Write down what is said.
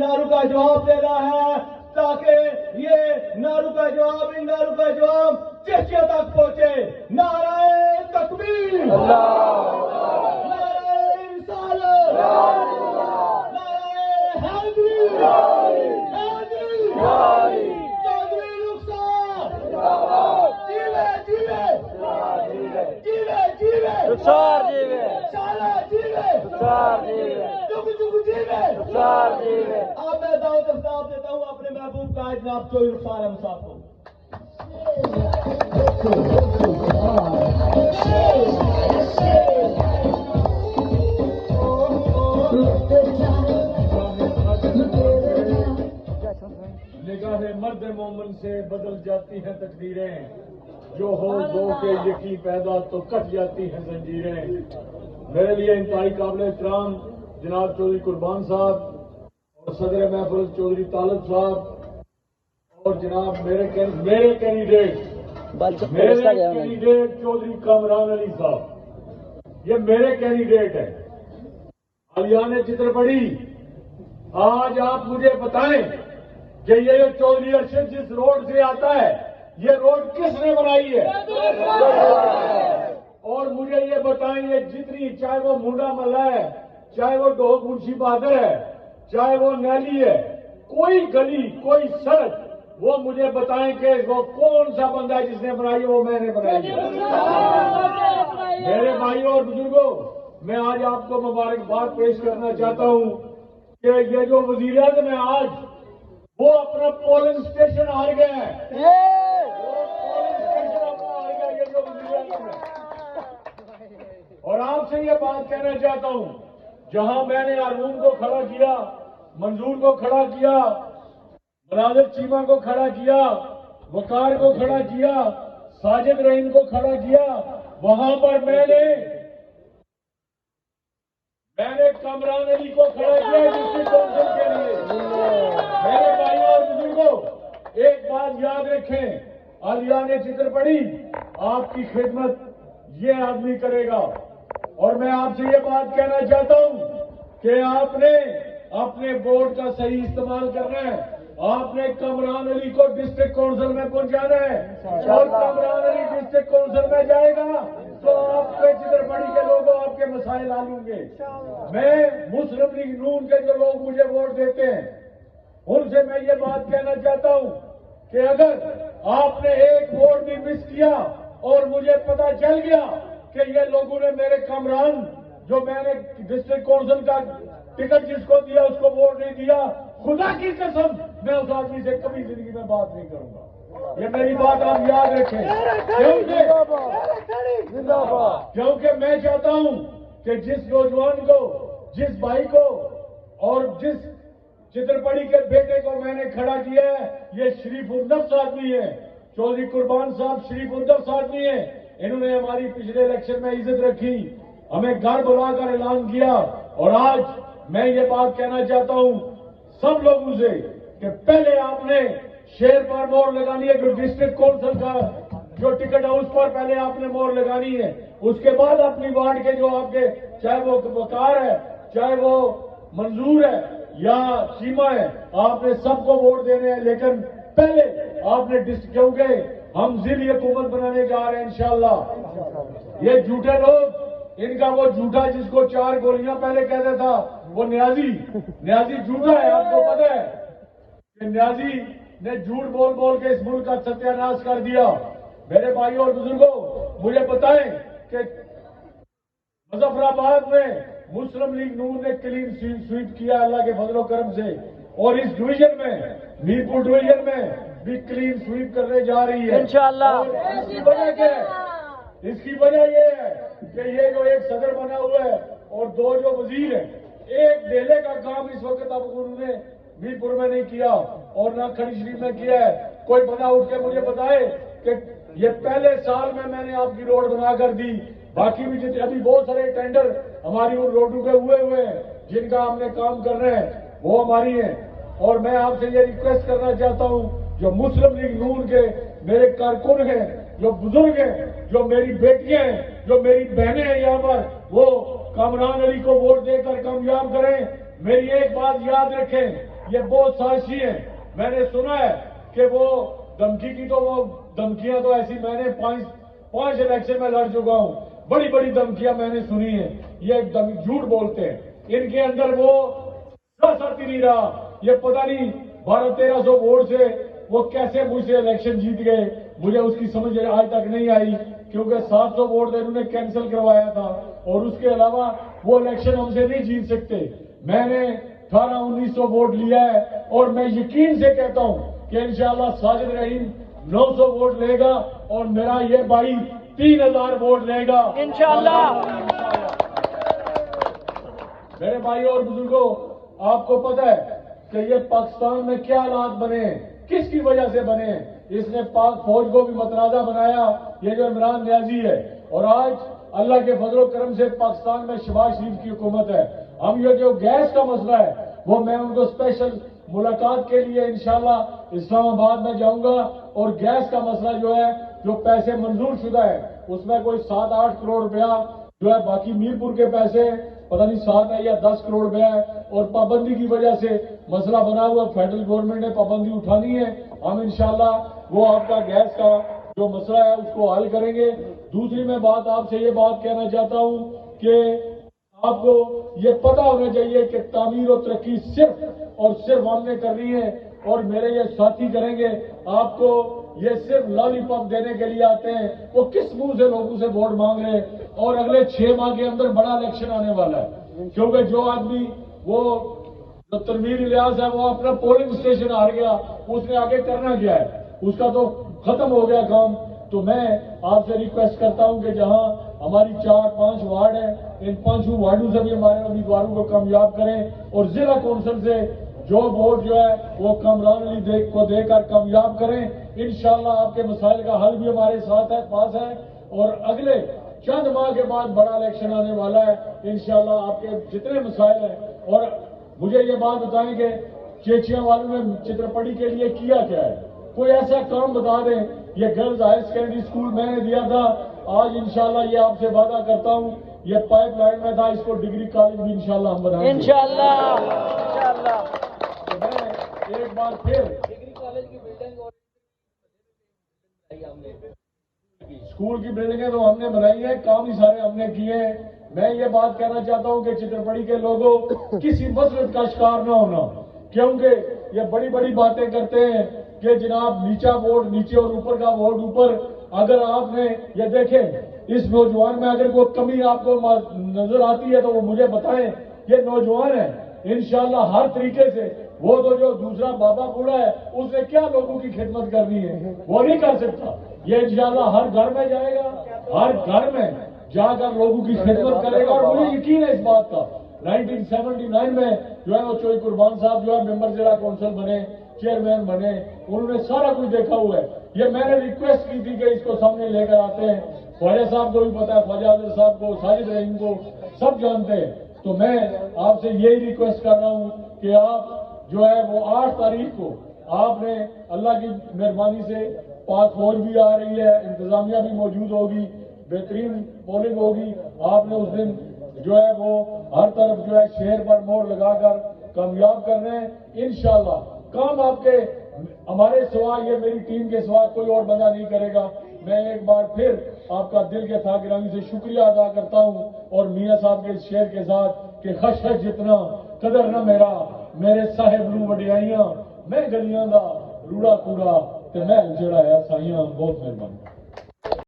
نعروں کا جواب دینا ہے تاکہ یہ نعروں کا جواب ان نعروں کا جواب چشتیہ تک پہنچے. نعرہ تکبیر، نعرہ رسالت، نعرہ حیدری، چودھری رخسار جیوے جیوے، جیوے جیوے، رخسار جیوے، شالا جیوے، رخسار جیوے، جگ جگ جیوے، رخسار جیوے. اب میں دعوت خطاب دیتا ہوں اپنے محبوب کا جناب چودھری رخسار احمد صاحب کو. نگاہ مرد مومن سے بدل جاتی ہیں تقدیریں، جو ہو دو کے یقین پیدا تو کٹ جاتی ہیں زنجیریں. میرے لیے انتہائی قابل احترام جناب چودھری قربان صاحب اور صدر محفل چودھری طالب صاحب اور جناب میرے کینڈیڈیٹ چودھری کامران علی صاحب، یہ میرے کینڈیڈیٹ ہیں. علیان چترپڑی، آج آپ مجھے بتائیں کہ یہ چودھری ارشد جس روڈ سے آتا ہے یہ روڈ کس نے بنائی ہے؟ اور مجھے یہ بتائیں یہ جتنی، چاہے وہ منڈا ملا ہے، چاہے وہ ڈوگ منشی بہادر ہے، چاہے وہ نیلی ہے، کوئی گلی کوئی سڑک وہ مجھے بتائیں کہ وہ کون سا بندہ ہے جس نے بنائی ہے؟ وہ میں نے بنائی ہے. میرے بھائیوں اور بزرگوں، میں آج آپ کو مبارکباد پیش کرنا چاہتا ہوں کہ یہ جو وزیر اعظم ہے آج وہ اپنا پولنگ اسٹیشن ہار گیا ہے. وہ پولنگ اسٹیشن اپنا ہار گیا، یہ جو وزیر اعظم ہے. اور آپ سے یہ بات کہنا چاہتا ہوں، جہاں میں نے ارون کو کھڑا کیا، منظور کو کھڑا کیا، مناظر چیمہ کو کھڑا کیا، وقار کو کھڑا کیا، ساجد رحیم کو کھڑا کیا، وہاں پر میں نے کامران علی کو کھڑا کیا ڈسٹرکٹ کونسل کے لیے. میرے بھائیوں اور بزرگوں، ایک بات یاد رکھیں، علیان چترپڑی آپ کی خدمت یہ آدمی کرے گا. اور میں آپ سے یہ بات کہنا چاہتا ہوں کہ آپ نے اپنے ووٹ کا صحیح استعمال کرنا ہے. آپ نے کامران علی کو ڈسٹرکٹ کونسل میں پہنچانا ہے، اور کامران علی ڈسٹرکٹ کونسل میں جائے گا تو آپ کے چترپڑی کے لوگوں آپ کے مسائل حل ہوں گے. میں مسلم لیگ نون کے جو لوگ مجھے ووٹ دیتے ہیں ان سے میں یہ بات کہنا چاہتا ہوں کہ اگر آپ نے ایک ووٹ بھی مس کیا اور مجھے پتا چل گیا کہ یہ لوگوں نے میرے کامران جو میں نے ڈسٹرکٹ کونسل کا ٹکٹ جس کو دیا اس کو ووٹ نہیں دیا، خدا کی قسم میں اس آدمی سے کبھی زندگی میں بات نہیں کروں گا. یہ میری بات آپ یاد رکھیں، کیونکہ میں چاہتا ہوں کہ جس نوجوان کو، جس بھائی کو اور جس چترپڑی کے بیٹے کو میں نے کھڑا کیا ہے یہ شریف النفس آدمی ہے. چودھری قربان صاحب شریف النفس آدمی ہے. انہوں نے ہماری پچھلے الیکشن میں عزت رکھی، ہمیں گھر بلا کر اعلان کیا. اور آج میں یہ بات کہنا چاہتا ہوں سب لوگوں سے کہ پہلے آپ نے شیر پر مور لگانی ہے، جو ڈسٹرکٹ کونسل کا جو ٹکٹ ہے اس پر پہلے آپ نے مور لگانی ہے. اس کے بعد اپنی وارڈ کے جو آپ کے، چاہے وہ وقار ہے، چاہے وہ منظور ہے یا چیمہ ہے، آپ نے سب کو ووٹ دینے ہیں. لیکن پہلے آپ نے کیونکہ ہم ضلعی حکومت بنانے جا رہے ہیں انشاءاللہ. یہ جھوٹے لوگ، ان کا وہ جھوٹا جس کو 4 گولیاں پہلے کہتا تھا وہ نیازی جھوٹا ہے. آپ کو پتہ ہے کہ نیازی نے جھوٹ بول بول کے اس ملک کا ستیہ ناش کر دیا. میرے بھائیوں اور بزرگوں، مجھے بتائیں کہ مظفر آباد میں مسلم لیگ نون نے کلین سویپ کیا اللہ کے فضل و کرم سے، اور اس ڈویژن میں میرپور ڈویژن میں بھی کلین سویپ کرنے جا رہی ہے انشاءاللہ. اس کی وجہ کیا ہے؟ اس کی وجہ یہ ہے کہ یہ جو ایک صدر بنا ہوا ہے اور 2 جو وزیر ہیں، ایک ڈیلے کا کام اس وقت اب انہوں نے میرپور میں نہیں کیا اور نہ کھڑی شریف میں کیا ہے. کوئی بندہ اٹھ کے مجھے بتائے کہ یہ پہلے سال میں نے آپ کی روڈ بنا کر دی، باقی بھی جتنے ابھی بہت سارے ٹینڈر ہماری ان روڈوں کے ہوئے ہیں جن کا ہم نے کام کرنا ہے وہ ہماری ہیں. اور میں آپ سے یہ ریکویسٹ کرنا چاہتا ہوں، جو مسلم لیگ نون کے میرے کارکن ہیں، جو بزرگ ہیں، جو میری بیٹیاں ہیں، جو میری بہنیں ہیں یہاں پر، وہ کامران علی کو ووٹ دے کر کامیاب کریں. میری ایک بات یاد رکھیں یہ بہت سازشی ہیں. میں نے سنا ہے کہ وہ دھمکی کی تو وہ دھمکیاں تو ایسی میں نے پانچ الیکشن میں لڑ چکا ہوں. بڑی بڑی دھمکیاں میں نے سنی ہیں. یہ جھوٹ بولتے ہیں. ان کے اندر وہ ساتھ ہی نہیں رہا. یہ پتہ نہیں 1200-1300 ووٹ سے وہ کیسے مجھ سے الیکشن جیت گئے. مجھے اس کی سمجھ آج تک نہیں آئی کیونکہ 700 ووٹ انہوں نے کینسل کروایا تھا اور اس کے علاوہ وہ الیکشن ہم سے نہیں جیت سکتے. میں نے 1800-1900 ووٹ لیا ہے اور میں یقین سے کہتا ہوں کہ انشاءاللہ ساجد رحیم 900 ووٹ لے گا اور میرا یہ بھائی 3000 ووٹ لے گا انشاءاللہ. میرے بھائی اور بزرگوں، آپ کو پتہ ہے کہ یہ پاکستان میں کیا حالات بنے ہیں، کس کی وجہ سے بنے ہیں. اس نے پاک فوج کو بھی متنازع بنایا، یہ جو عمران نیازی ہے. اور آج اللہ کے فضل و کرم سے پاکستان میں شہباز شریف کی حکومت ہے. ہم یہ جو گیس کا مسئلہ ہے وہ میں ان کو اسپیشل ملاقات کے لیے انشاءاللہ اسلام آباد میں جاؤں گا. اور گیس کا مسئلہ جو ہے، جو پیسے منظور شدہ ہے اس میں کوئی 7-8 کروڑ روپیہ جو ہے، باقی میر پور کے پیسے پتہ نہیں 7 ہے یا 10 کروڑ روپیہ ہے. اور پابندی کی وجہ سے مسئلہ بنا ہوا، فیڈرل گورنمنٹ نے پابندی اٹھانی ہے. ہم انشاءاللہ وہ آپ کا گیس کا جو مسئلہ ہے اس کو حل کریں گے. دوسری میں بات آپ سے یہ بات کہنا چاہتا ہوں کہ آپ کو یہ پتہ ہونا چاہیے کہ تعمیر و ترقی صرف اور صرف ہم نے کرنی ہے اور میرے یہ ساتھی کریں گے. آپ کو یہ صرف لالی پاپ دینے کے لیے آتے ہیں. وہ کس منہ سے لوگوں سے ووٹ مانگ رہے ہیں. اور اگلے 6 ماہ کے اندر بڑا الیکشن آنے والا ہے کیونکہ جو آدمی وہ تنویر الیاس ہے وہ اپنا پولنگ اسٹیشن ہار گیا، اس نے آگے کرنا کیا ہے، اس کا تو ختم ہو گیا کام. تو میں آپ سے ریکویسٹ کرتا ہوں کہ جہاں ہماری 4-5 وارڈ ہیں، ان 5 وارڈوں سے بھی ہمارے امیدواروں کو کامیاب کریں اور ضلع کونسل سے جو ووٹ جو ہے وہ کامران علی کو دے کر کامیاب کریں. انشاءاللہ آپ کے مسائل کا حل بھی ہمارے ساتھ ہے، پاس ہے. اور اگلے چند ماہ کے بعد بڑا الیکشن آنے والا ہے. انشاءاللہ آپ کے جتنے مسائل ہیں. اور مجھے یہ بات بتائیں کہ چیچیاں والوں نے چترپڑی کے لیے کیا کیا ہے، کوئی ایسا کام بتا دیں. یہ گرلز ہائر سیکنڈری اسکول میں نے دیا تھا، آج انشاءاللہ یہ آپ سے وعدہ کرتا ہوں یہ پائپ لائن میں تھا، اس کو ڈگری کالج بھی انشاءاللہ ہم بنائیں گے انشاءاللہ. انشاءاللہ. تو میں ایک بار پھر اسکول کی بلڈنگیں تو ہم نے بنائی ہیں، کام ہی سارے ہم نے کیے ہیں. میں یہ بات کہنا چاہتا ہوں کہ چترپڑی کے لوگوں کسی مسلط کا شکار نہ ہونا، کیونکہ یہ بڑی بڑی باتیں کرتے ہیں کہ جناب نیچا ووٹ نیچے اور اوپر کا ووٹ اوپر. اگر آپ نے یہ دیکھیں اس نوجوان میں اگر کوئی کمی آپ کو نظر آتی ہے تو وہ مجھے بتائیں. یہ نوجوان ہے انشاءاللہ ہر طریقے سے. وہ تو جو دوسرا بابا بوڑھا ہے اس نے کیا لوگوں کی خدمت کرنی ہے، وہ نہیں کر سکتا. یہ انشاءاللہ ہر گھر میں جائے گا، ہر گھر میں جا کر لوگوں کی خدمت کرے گا. اور مجھے یقین ہے اس بات کا. 1979 میں جو ہے وہ چوئی قربان صاحب جو ہے ممبر ضلع کونسل بنے، چیئرمین بنے، انہوں نے سارا کچھ دیکھا ہوا ہے. یہ میں نے ریکویسٹ کی تھی کہ اس کو سامنے لے کر آتے ہیں. خواجہ صاحب کو بھی پتا ہے، خواجہ عادل صاحب کو، ساجد رحیم کو سب جانتے ہیں. تو میں آپ سے یہی ریکویسٹ کر رہا ہوں کہ آپ جو ہے وہ 8 تاریخ کو آپ نے اللہ کی مہربانی سے پاک فوج بھی آ رہی ہے، انتظامیہ بھی موجود ہوگی، بہترین پولنگ ہوگی. آپ نے اس دن جو ہے وہ ہر طرف جو ہے شہر پر مور لگا کر کامیاب کرنا ہے. انشاءاللہ کام آپ کے ہمارے سوا، یہ میری ٹیم کے سوا کوئی اور بندہ نہیں کرے گا. میں ایک بار پھر آپ کا دل کے تھا گرامی سے شکریہ ادا کرتا ہوں اور میاں صاحب کے اس شعر کے ساتھ کہ خش خش جتنا قدر نہ میرے صاحب نو وڈیائیاں، میں گلیاں دا روڑا کوڑا تے میں جڑا ہے سائیاں. بہت مہربانی.